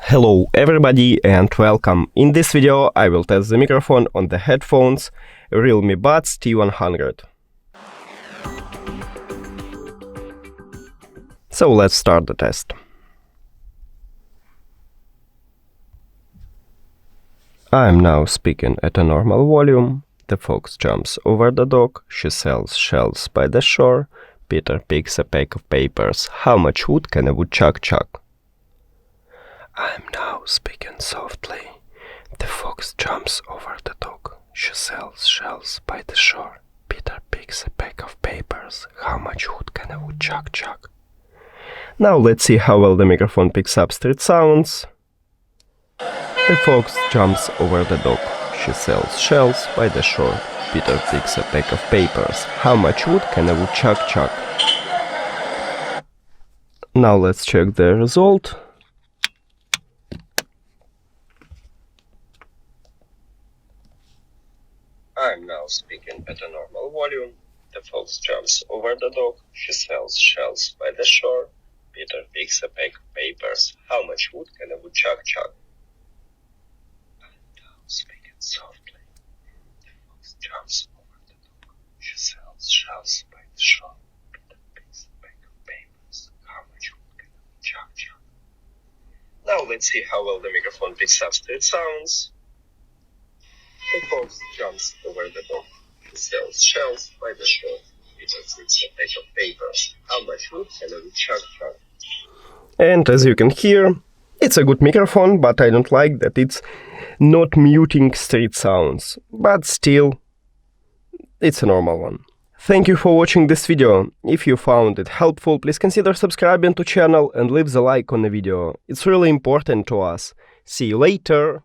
Hello everybody and welcome. In this video I will test the microphone on the headphones REALME Buds T100. So let's start the test. I'm now speaking at a normal volume. The fox jumps over the dog. She sells shells by the shore. Peter picks a pack of papers. How much wood can a woodchuck chuck? I'm now speaking softly. The fox jumps over the dog. She sells shells by the shore. Peter picks a pack of papers. How much wood can a woodchuck chuck? Now let's see how well the microphone picks up street sounds. The fox jumps over the dog. She sells shells by the shore. Peter picks a pack of papers. How much wood can a woodchuck chuck? Now let's check the result. I'm now speaking at a normal volume. The fox jumps over the dog. She sells shells by the shore. Peter picks a pack of papers. How much wood can a woodchuck chuck? I'm now speaking softly. The fox jumps over the dog. She sells shells by the shore. Peter picks a pack of papers. How much wood can a woodchuck chuck? Now let's see how well the microphone picks up street sounds. The fox jumps over the dog. She sells shells by the shore. Peter picks a pack of papers. How much wood can a woodchuck chuck? And as you can hear, it's a good microphone, but I don't like that it's not muting street sounds. But still, it's a normal one. Thank you for watching this video. If you found it helpful, please consider subscribing to channel and leave the like on the video. It's really important to us. See you later!